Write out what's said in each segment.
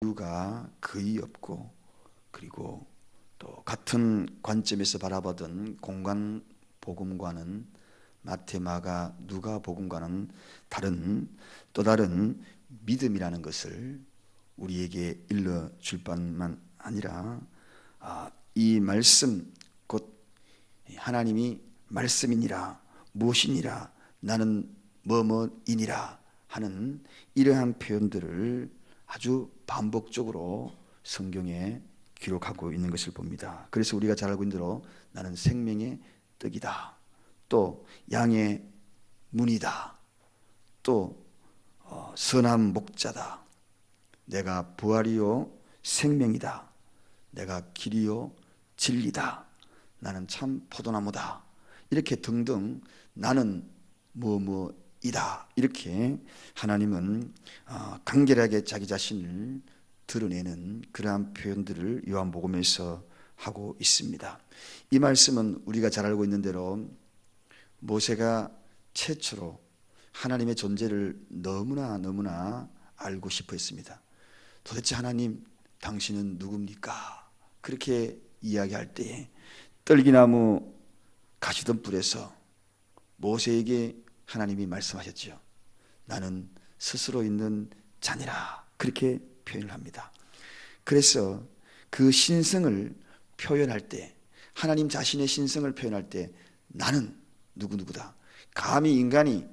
이유가 거의 없고, 그리고 또 같은 관점에서 바라보던 공간 복음과는, 마태, 마가, 누가 복음과는 또 다른 믿음이라는 것을 우리에게 일러줄 뿐만 아니라, 이 말씀 곧 하나님이 말씀이니라, 무엇이니라, 나는 뭐뭐이니라 하는 이러한 표현들을 아주 반복적으로 성경에 기록하고 있는 것을 봅니다. 그래서 우리가 잘 알고 있는 대로 나는 생명의 떡이다, 또 양의 문이다, 또 선한 목자다, 내가 부활이요 생명이다, 내가 길이요 진리다, 나는 참 포도나무다, 이렇게 등등 나는 뭐뭐이다, 이렇게 하나님은 간결하게 자기 자신을 드러내는 그러한 표현들을 요한복음에서 하고 있습니다. 이 말씀은 우리가 잘 알고 있는 대로 모세가 최초로 하나님의 존재를 너무나 알고 싶어 했습니다. 도대체 하나님, 당신은 누굽니까? 그렇게 이야기할 때에 떨기나무 가시덤불에서 모세에게 하나님이 말씀하셨죠. 나는 스스로 있는 자니라, 그렇게 표현을 합니다. 그래서 그 신성을 표현할 때, 하나님 자신의 신성을 표현할 때 나는 누구누구다, 감히 인간이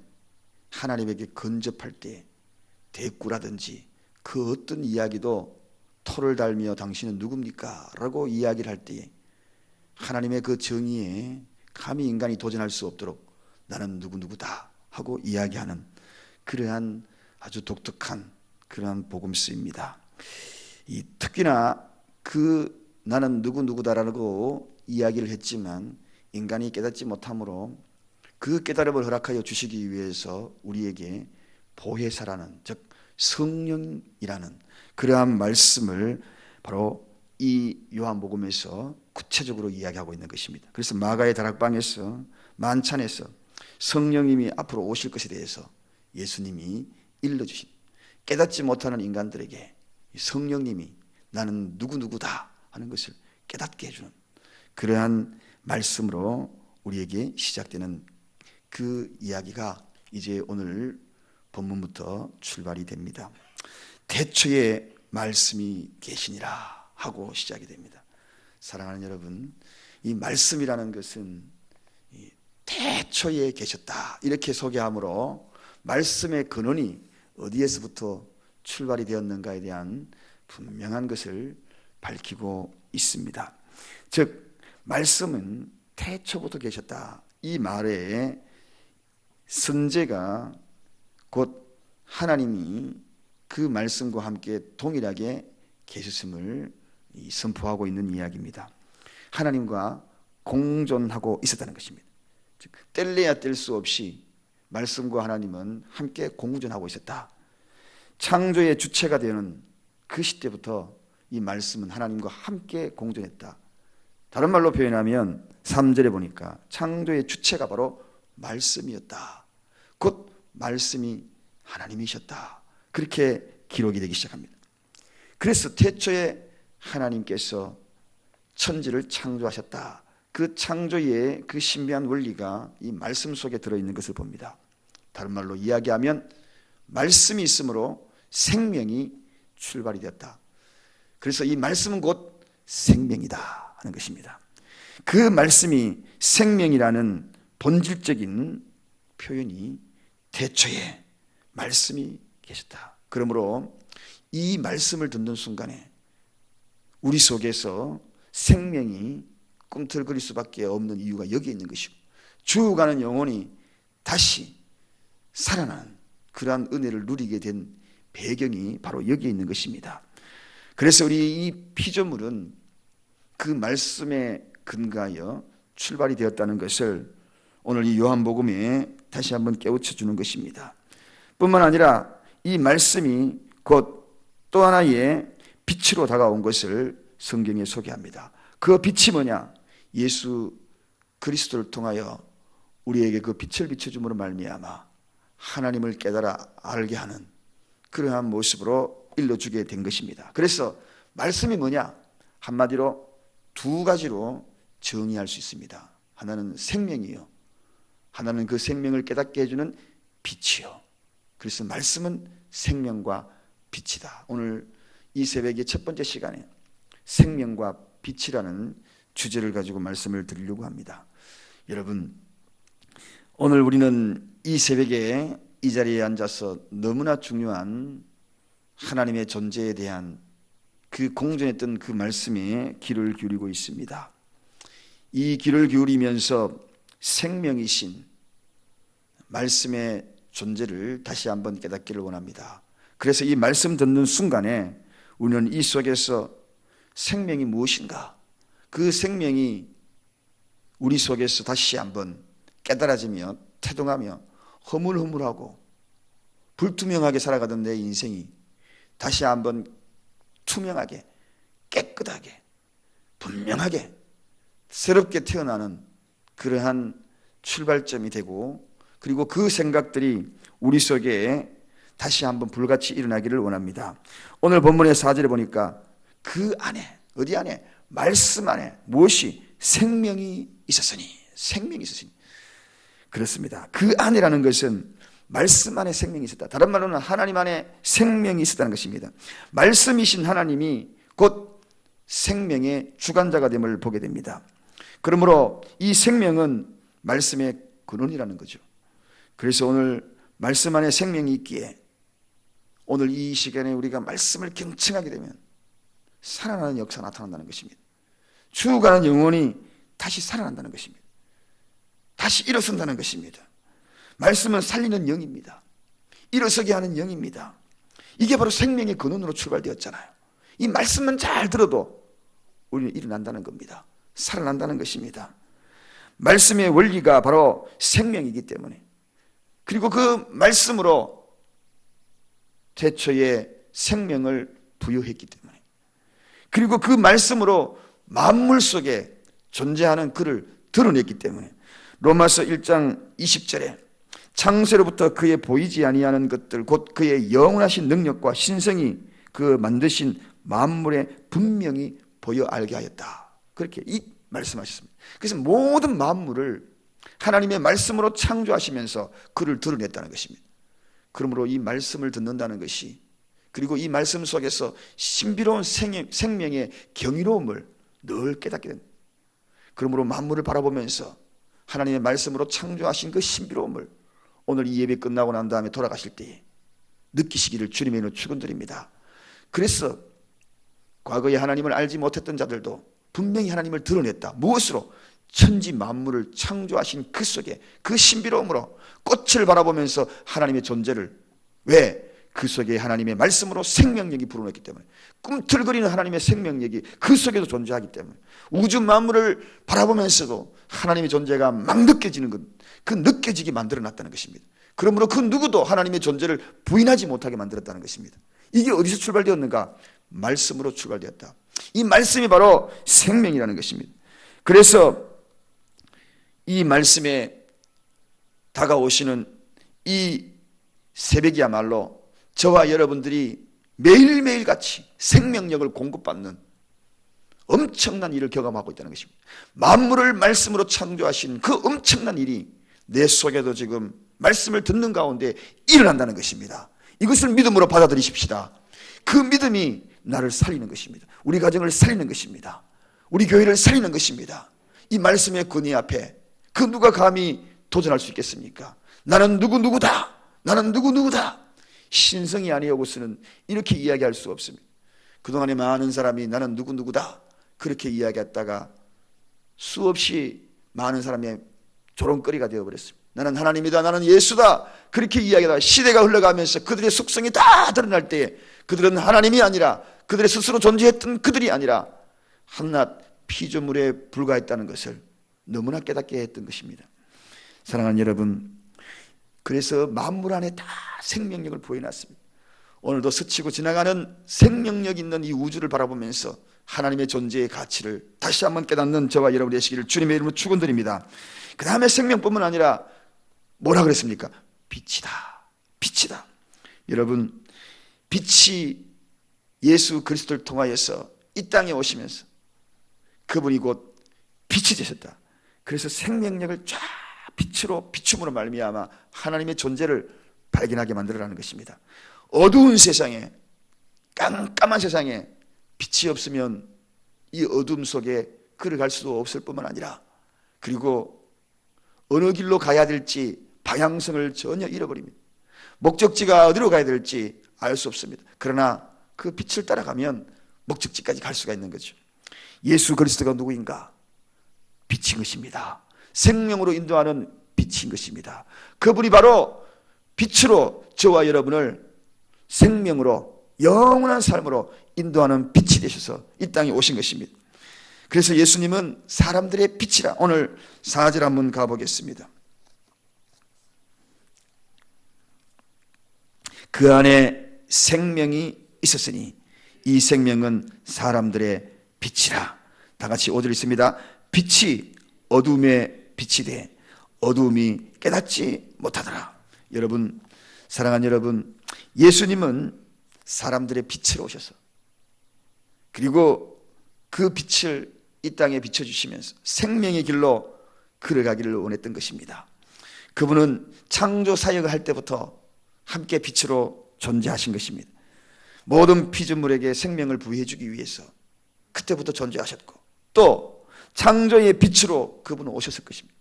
하나님에게 근접할 때 대꾸라든지 그 어떤 이야기도 토를 달며 당신은 누굽니까? 라고 이야기를 할 때에 하나님의 그 정의에 감히 인간이 도전할 수 없도록 나는 누구누구다 하고 이야기하는 그러한 아주 독특한 그러한 복음서입니다. 특히나 그 나는 누구누구다라고 이야기를 했지만 인간이 깨닫지 못함으로 그 깨달음을 허락하여 주시기 위해서 우리에게 보혜사라는, 즉 성령이라는 그러한 말씀을 바로 이 요한복음에서 구체적으로 이야기하고 있는 것입니다. 그래서 마가의 다락방에서, 만찬에서 성령님이 앞으로 오실 것에 대해서 예수님이 일러주신, 깨닫지 못하는 인간들에게 성령님이 나는 누구누구다 하는 것을 깨닫게 해주는 그러한 말씀으로 우리에게 시작되는 그 이야기가 이제 오늘 본문부터 출발이 됩니다. 태초에 말씀이 계시니라 하고 시작이 됩니다. 사랑하는 여러분, 이 말씀이라는 것은 태초에 계셨다 이렇게 소개하므로 말씀의 근원이 어디에서부터 출발이 되었는가에 대한 분명한 것을 밝히고 있습니다. 즉 말씀은 태초부터 계셨다, 이 말에 선제가 곧 하나님이 그 말씀과 함께 동일하게 계셨음을 선포하고 있는 이야기입니다. 하나님과 공존하고 있었다는 것입니다. 즉 뗄래야 뗄 수 없이 말씀과 하나님은 함께 공존하고 있었다. 창조의 주체가 되는 그 시대부터 이 말씀은 하나님과 함께 공존했다. 다른 말로 표현하면 3절에 보니까 창조의 주체가 바로 말씀이었다. 곧 말씀이 하나님이셨다. 그렇게 기록이 되기 시작합니다. 그래서 태초에 하나님께서 천지를 창조하셨다. 그 창조의 그 신비한 원리가 이 말씀 속에 들어있는 것을 봅니다. 다른 말로 이야기하면 말씀이 있으므로 생명이 출발이 되었다. 그래서 이 말씀은 곧 생명이다 하는 것입니다. 그 말씀이 생명이라는 본질적인 표현이 태초에 말씀이 계셨다. 그러므로 이 말씀을 듣는 순간에 우리 속에서 생명이 꿈틀거릴 수밖에 없는 이유가 여기에 있는 것이고, 죽어가는 영혼이 다시 살아나는 그러한 은혜를 누리게 된 배경이 바로 여기에 있는 것입니다. 그래서 우리 이 피조물은 그 말씀에 근거하여 출발이 되었다는 것을 오늘 이 요한복음에 다시 한번 깨우쳐 주는 것입니다. 뿐만 아니라 이 말씀이 곧 또 하나의 빛으로 다가온 것을 성경에 소개합니다. 그 빛이 뭐냐? 예수 그리스도를 통하여 우리에게 그 빛을 비춰줌으로 말미암아 하나님을 깨달아 알게 하는 그러한 모습으로 일러주게 된 것입니다. 그래서 말씀이 뭐냐? 한마디로 두 가지로 정의할 수 있습니다. 하나는 생명이요, 하나는 그 생명을 깨닫게 해주는 빛이요. 그래서 말씀은 생명과 빛이다. 오늘 이 새벽의 첫 번째 시간에 생명과 빛이라는 주제를 가지고 말씀을 드리려고 합니다. 여러분, 오늘 우리는 이 새벽에 이 자리에 앉아서 너무나 중요한 하나님의 존재에 대한 그 공존했던 그 말씀에 귀를 기울이고 있습니다. 이 귀를 기울이면서 생명이신 말씀의 존재를 다시 한번 깨닫기를 원합니다. 그래서 이 말씀 듣는 순간에 우리는 이 속에서 생명이 무엇인가, 그 생명이 우리 속에서 다시 한번 깨달아지며 태동하며 허물허물하고 불투명하게 살아가던 내 인생이 다시 한번 투명하게, 깨끗하게, 분명하게 새롭게 태어나는 그러한 출발점이 되고, 그리고 그 생각들이 우리 속에 다시 한번 불같이 일어나기를 원합니다. 오늘 본문의 4절에 보니까 그 안에, 어디 안에? 말씀 안에 무엇이? 생명이 있었으니. 생명이 있었으니. 그렇습니다. 그 안이라는 것은 말씀 안에 생명이 있었다. 다른 말로는 하나님 안에 생명이 있었다는 것입니다. 말씀이신 하나님이 곧 생명의 주관자가 됨을 보게 됩니다. 그러므로 이 생명은 말씀의 근원이라는 거죠. 그래서 오늘 말씀 안에 생명이 있기에 오늘 이 시간에 우리가 말씀을 경청하게 되면 살아나는 역사가 나타난다는 것입니다. 죽어가는 영혼이 다시 살아난다는 것입니다. 다시 일어선다는 것입니다. 말씀은 살리는 영입니다. 일어서게 하는 영입니다. 이게 바로 생명의 근원으로 출발되었잖아요. 이 말씀만 잘 들어도 우리는 일어난다는 겁니다. 살아난다는 것입니다. 말씀의 원리가 바로 생명이기 때문에, 그리고 그 말씀으로 태초에 생명을 부여했기 때문에, 그리고 그 말씀으로 만물 속에 존재하는 그를 드러냈기 때문에, 로마서 1장 20절에 창세로부터 그의 보이지 아니하는 것들 곧 그의 영원하신 능력과 신성이 그 만드신 만물에 분명히 보여 알게 하였다. 그렇게 이 말씀하셨습니다. 그래서 모든 만물을 하나님의 말씀으로 창조하시면서 그를 드러냈다는 것입니다. 그러므로 이 말씀을 듣는다는 것이, 그리고 이 말씀 속에서 신비로운 생명의 경이로움을 늘 깨닫게 됩니다. 그러므로 만물을 바라보면서 하나님의 말씀으로 창조하신 그 신비로움을 오늘 이 예배 끝나고 난 다음에 돌아가실 때에 느끼시기를 주님의 이름으로 축원드립니다. 그래서 과거에 하나님을 알지 못했던 자들도 분명히 하나님을 드러냈다. 무엇으로? 천지 만물을 창조하신 그 속에 그 신비로움으로 꽃을 바라보면서 하나님의 존재를, 왜? 그 속에 하나님의 말씀으로 생명력이 불어넣기 때문에, 꿈틀거리는 하나님의 생명력이 그 속에도 존재하기 때문에, 우주 만물을 바라보면서도 하나님의 존재가 막 느껴지는 것, 그 느껴지게 만들어놨다는 것입니다. 그러므로 그 누구도 하나님의 존재를 부인하지 못하게 만들었다는 것입니다. 이게 어디서 출발되었는가? 말씀으로 출발되었다. 이 말씀이 바로 생명이라는 것입니다. 그래서 이 말씀에 다가오시는 이 새벽이야말로 저와 여러분들이 매일매일 같이 생명력을 공급받는 엄청난 일을 경험하고 있다는 것입니다. 만물을 말씀으로 창조하신 그 엄청난 일이 내 속에도 지금 말씀을 듣는 가운데 일어난다는 것입니다. 이것을 믿음으로 받아들이십시다. 그 믿음이 나를 살리는 것입니다. 우리 가정을 살리는 것입니다. 우리 교회를 살리는 것입니다. 이 말씀의 권위 앞에 그 누가 감히 도전할 수 있겠습니까? 나는 누구누구다. 나는 누구누구다. 신성이 아니하고서는 이렇게 이야기할 수 없습니다. 그동안에 많은 사람이 나는 누구누구다 그렇게 이야기했다가 수없이 많은 사람의 조롱거리가 되어버렸습니다. 나는 하나님이다, 나는 예수다 그렇게 이야기하다가 시대가 흘러가면서 그들의 속성이 다 드러날 때에 그들은 하나님이 아니라, 그들의 스스로 존재했던 그들이 아니라 한낱 피조물에 불과했다는 것을 너무나 깨닫게 했던 것입니다. 사랑하는 여러분, 그래서 만물 안에 다 생명력을 부여놨습니다. 오늘도 스치고 지나가는 생명력 있는 이 우주를 바라보면서 하나님의 존재의 가치를 다시 한번 깨닫는 저와 여러분 되시기를 주님의 이름으로 축원드립니다. 그 다음에 생명뿐만 아니라 뭐라 그랬습니까? 빛이다. 빛이다. 여러분, 빛이 예수 그리스도를 통하여서 이 땅에 오시면서 그분이 곧 빛이 되셨다. 그래서 생명력을 쫙 빛으로 비춤으로 말미암아 하나님의 존재를 발견하게 만들어라는 것입니다. 어두운 세상에, 깜깜한 세상에 빛이 없으면 이 어둠 속에 걸어갈 수도 없을 뿐만 아니라, 그리고 어느 길로 가야 될지 방향성을 전혀 잃어버립니다. 목적지가 어디로 가야 될지 알 수 없습니다. 그러나 그 빛을 따라가면 목적지까지 갈 수가 있는 거죠. 예수 그리스도가 누구인가? 빛인 것입니다. 생명으로 인도하는 빛인 것입니다. 그분이 바로 빛으로 저와 여러분을 생명으로 영원한 삶으로 인도하는 빛이 되셔서 이 땅에 오신 것입니다. 그래서 예수님은 사람들의 빛이라. 오늘 4절 한번 가보겠습니다. 그 안에 생명이 있었으니 이 생명은 사람들의 빛이라. 다 같이 5절 있습니다. 빛이 어둠에 빛이 돼 어둠이 깨닫지 못하더라. 여러분, 사랑하는 여러분, 예수님은 사람들의 빛으로 오셔서, 그리고 그 빛을 이 땅에 비춰주시면서 생명의 길로 걸어가기를 원했던 것입니다. 그분은 창조 사역을 할 때부터 함께 빛으로 존재하신 것입니다. 모든 피조물에게 생명을 부여해 주기 위해서 그때부터 존재하셨고, 또 창조의 빛으로 그분은 오셨을 것입니다.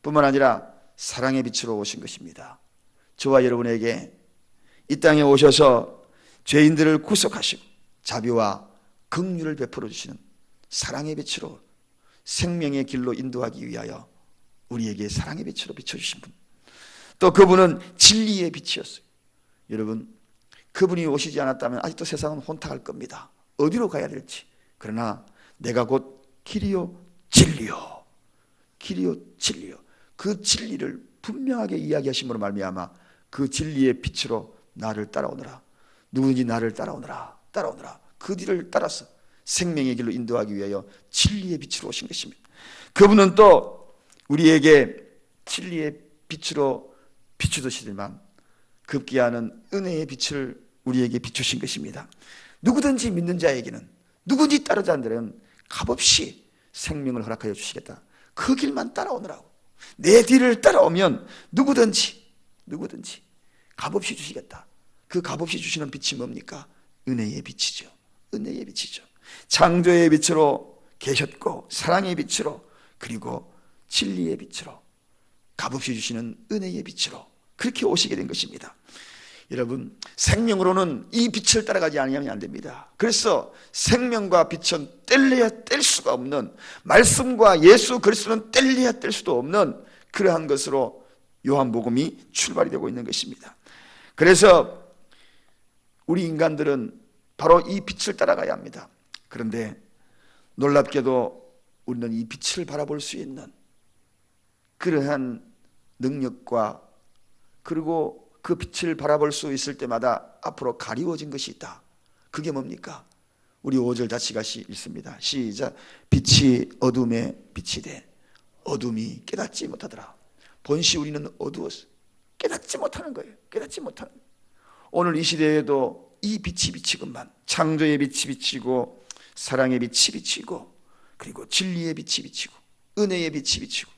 뿐만 아니라 사랑의 빛으로 오신 것입니다. 저와 여러분에게 이 땅에 오셔서 죄인들을 구속하시고 자비와 긍휼을 베풀어 주시는 사랑의 빛으로 생명의 길로 인도하기 위하여 우리에게 사랑의 빛으로 비춰주신 분, 또 그분은 진리의 빛이었어요. 여러분, 그분이 오시지 않았다면 아직도 세상은 혼탁할 겁니다. 어디로 가야 될지. 그러나 내가 곧 길이요 진리요, 길이요 진리요, 그 진리를 분명하게 이야기하심으로 말미암아 그 진리의 빛으로 나를 따라오너라. 누구든지 나를 따라오너라, 따라오너라. 그 뒤를 따라서 생명의 길로 인도하기 위하여 진리의 빛으로 오신 것입니다. 그분은 또 우리에게 진리의 빛으로 비추듯이지만 급기야는 은혜의 빛을 우리에게 비추신 것입니다. 누구든지 믿는 자에게는, 누구든지 따르는 자들은 값없이 생명을 허락하여 주시겠다. 그 길만 따라오느라고. 내 뒤를 따라오면 누구든지 값없이 주시겠다. 그 값없이 주시는 빛이 뭡니까? 은혜의 빛이죠. 은혜의 빛이죠. 창조의 빛으로 계셨고 사랑의 빛으로, 그리고 진리의 빛으로, 값없이 주시는 은혜의 빛으로 그렇게 오시게 된 것입니다. 여러분, 생명으로는 이 빛을 따라가지 않으면 안 됩니다. 그래서 생명과 빛은 뗄래야 뗄 수가 없는, 말씀과 예수 그리스도는 뗄래야 뗄 수도 없는 그러한 것으로 요한복음이 출발이 되고 있는 것입니다. 그래서 우리 인간들은 바로 이 빛을 따라가야 합니다. 그런데 놀랍게도 우리는 이 빛을 바라볼 수 있는 그러한 능력과, 그리고 그 빛을 바라볼 수 있을 때마다 앞으로 가리워진 것이 있다. 그게 뭡니까? 우리 5절 같이 읽습니다. 시작. 빛이 어둠에 빛이 돼 어둠이 깨닫지 못하더라. 본시 우리는 어두웠어. 깨닫지 못하는 거예요. 깨닫지 못하는 거예요. 오늘 이 시대에도 이 빛이 비치건만, 창조의 빛이 비치고 사랑의 빛이 비치고, 그리고 진리의 빛이 비치고 은혜의 빛이 비치고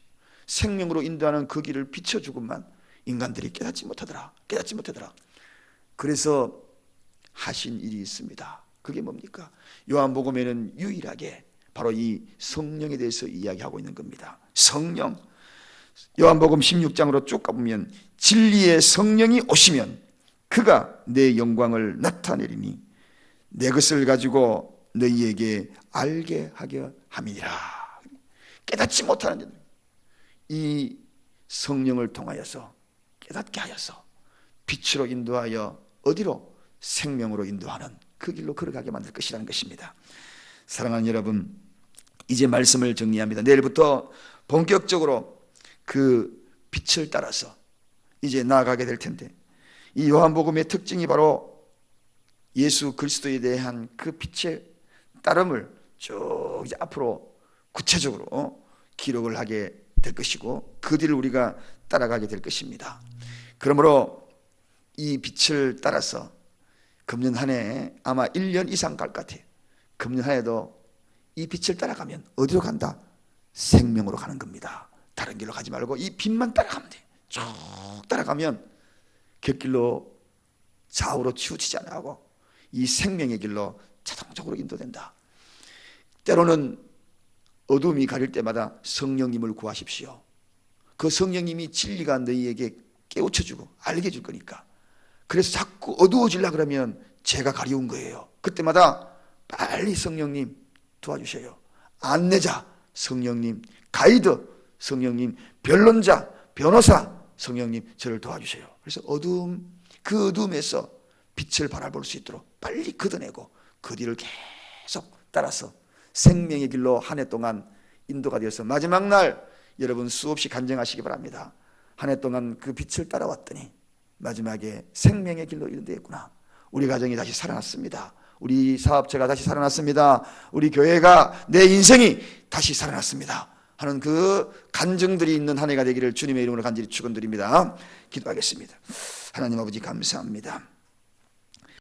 생명으로 인도하는 그 길을 비춰주건만 인간들이 깨닫지 못하더라. 깨닫지 못하더라. 그래서 하신 일이 있습니다. 그게 뭡니까? 요한복음에는 유일하게 바로 이 성령에 대해서 이야기하고 있는 겁니다. 성령. 요한복음 16장으로 쭉 가보면 진리의 성령이 오시면 그가 내 영광을 나타내리니 내 것을 가지고 너희에게 알게 하게 함이니라. 깨닫지 못하는 이 성령을 통하여서 깨닫게 하여서 빛으로 인도하여 어디로? 생명으로 인도하는 그 길로 걸어가게 만들 것이라는 것입니다. 사랑하는 여러분, 이제 말씀을 정리합니다. 내일부터 본격적으로 그 빛을 따라서 이제 나아가게 될 텐데, 이 요한복음의 특징이 바로 예수 그리스도에 대한 그 빛의 따름을 쭉 이제 앞으로 구체적으로 기록을 하게 될 것이고, 그 뒤를 우리가 따라가게 될 것입니다. 그러므로 이 빛을 따라서 금년 한 해 아마 1년 이상 갈 것 같아요. 금년 한 해도 이 빛을 따라가면 어디로 간다? 생명으로 가는 겁니다. 다른 길로 가지 말고 이 빛만 따라가면 돼. 쭉 따라가면 곁길로 좌우로 치우치지 않아 하고 이 생명의 길로 자동적으로 인도된다. 때로는 어둠이 가릴 때마다 성령님을 구하십시오. 그 성령님이 진리가 너희에게 깨우쳐주고 알게 해줄 거니까. 그래서 자꾸 어두워지려 그러면 제가 가려운 거예요. 그때마다 빨리 성령님 도와주셔요. 안내자 성령님, 가이드 성령님, 변론자, 변호사 성령님 저를 도와주세요. 그래서 그 어둠에서 빛을 바라볼 수 있도록 빨리 걷어내고 그 뒤를 계속 따라서 생명의 길로 한 해 동안 인도가 되어서 마지막 날 여러분 수없이 간증하시기 바랍니다. 한 해 동안 그 빛을 따라왔더니 마지막에 생명의 길로 인도했구나. 우리 가정이 다시 살아났습니다. 우리 사업체가 다시 살아났습니다. 우리 교회가, 내 인생이 다시 살아났습니다 하는 그 간증들이 있는 한 해가 되기를 주님의 이름으로 간절히 축원드립니다. 기도하겠습니다. 하나님 아버지 감사합니다.